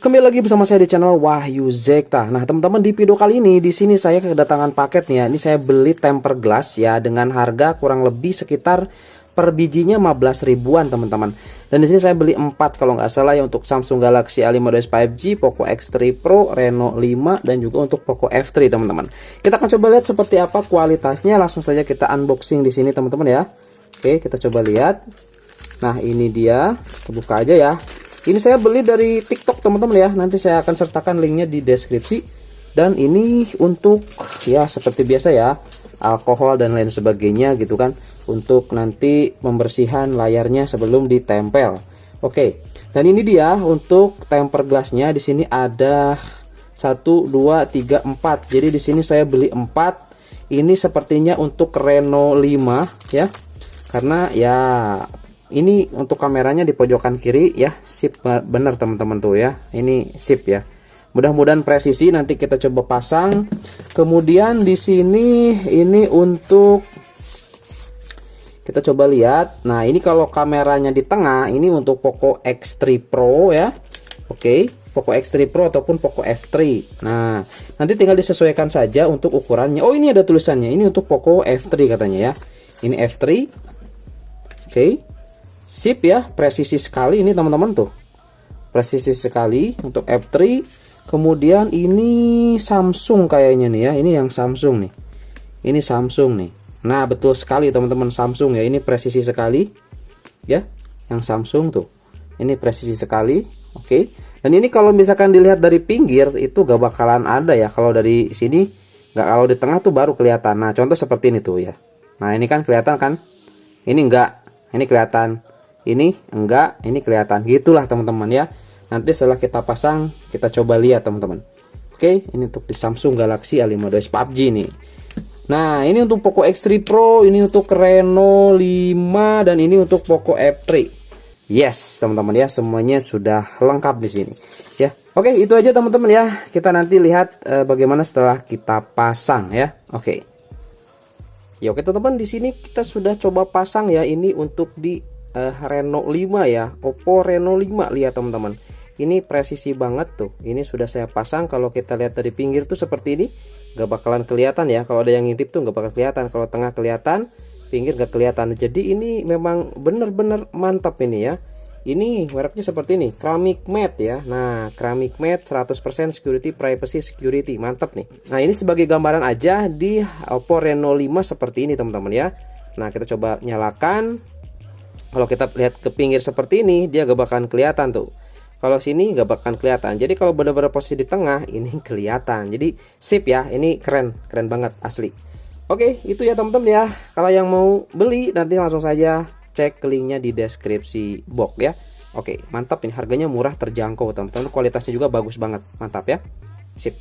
Kembali lagi bersama saya di channel Wahyu Zekta. Nah, teman-teman, di video kali ini di sini saya kedatangan paket nih ya. Ini saya beli tempered glass ya dengan harga kurang lebih sekitar per bijinya 15 ribuan, teman-teman. Dan di sini saya beli 4 kalau nggak salah ya, untuk Samsung Galaxy A52s 5G, Poco X3 Pro, Reno 5 dan juga untuk Poco F3, teman-teman. Kita akan coba lihat seperti apa kualitasnya. Langsung saja kita unboxing di sini, teman-teman ya. Oke, kita coba lihat. Nah, ini dia. Kita buka aja ya. Ini saya beli dari TikTok, teman-teman ya. Nanti saya akan sertakan linknya di deskripsi. Dan ini untuk ya seperti biasa ya, alkohol dan lain sebagainya gitu kan, untuk nanti pembersihan layarnya sebelum ditempel. Oke. Dan ini dia untuk tempered glassnya. Di sini ada 1 2 3 4. Jadi di sini saya beli 4. Ini sepertinya untuk Reno 5 ya. Karena ya ini untuk kameranya di pojokan kiri ya, sip bener teman-teman tuh ya. Ini sip ya. Mudah-mudahan presisi, nanti kita coba pasang. Kemudian di sini ini untuk kita coba lihat. Nah, ini kalau kameranya di tengah, ini untuk Poco X3 Pro ya. Oke, Poco X3 Pro ataupun Poco F3. Nah, nanti tinggal disesuaikan saja untuk ukurannya. Oh, ini ada tulisannya. Ini untuk Poco F3 katanya ya. Ini F3. Oke. Sip ya, presisi sekali ini teman-teman tuh. Presisi sekali untuk F3. Kemudian ini Samsung kayaknya nih ya. Ini yang Samsung nih. Ini Samsung nih. Nah, betul sekali teman-teman, Samsung ya. Ini presisi sekali. Ya, yang Samsung tuh. Ini presisi sekali. Oke. Dan ini kalau misalkan dilihat dari pinggir itu gak bakalan ada ya. Kalau dari sini nggak, kalau di tengah tuh baru kelihatan. Nah, contoh seperti ini tuh ya. Nah, ini kan kelihatan kan? Ini enggak. Ini kelihatan. Ini enggak, ini kelihatan. Gitulah teman-teman ya. Nanti setelah kita pasang, kita coba lihat teman-teman. Oke, ini untuk di Samsung Galaxy A52s PUBG nih. Nah, ini untuk Poco X3 Pro, ini untuk Reno 5 dan ini untuk Poco F3. Yes, teman-teman ya, semuanya sudah lengkap di sini. Ya. Oke, itu aja teman-teman ya. Kita nanti lihat bagaimana setelah kita pasang ya. Oke. Ya, oke teman-teman, di sini kita sudah coba pasang ya. Ini untuk di Reno 5 ya, Oppo Reno 5. Lihat teman-teman, ini presisi banget tuh. Ini sudah saya pasang. Kalau kita lihat dari pinggir tuh seperti ini, gak bakalan kelihatan ya. Kalau ada yang ngintip tuh gak bakal kelihatan. Kalau tengah kelihatan, pinggir gak kelihatan. Jadi ini memang bener-bener mantap ini ya. Ini mereknya seperti ini, Ceramic Matte ya. Nah, Ceramic Matte 100% security, privacy, security. Mantap nih. Nah, ini sebagai gambaran aja di Oppo Reno 5 seperti ini teman-teman ya. Nah, kita coba nyalakan. Kalau kita lihat ke pinggir seperti ini, dia gak bakalan kelihatan tuh. Kalau sini gak bakalan kelihatan. Jadi kalau benar-benar posisi di tengah, ini kelihatan. Jadi sip ya, ini keren banget asli. Oke, itu ya teman-teman ya. Kalau yang mau beli, nanti langsung saja cek linknya di deskripsi box ya. Oke, mantap, ini harganya murah, terjangkau teman-teman. Kualitasnya juga bagus banget, mantap ya. Sip.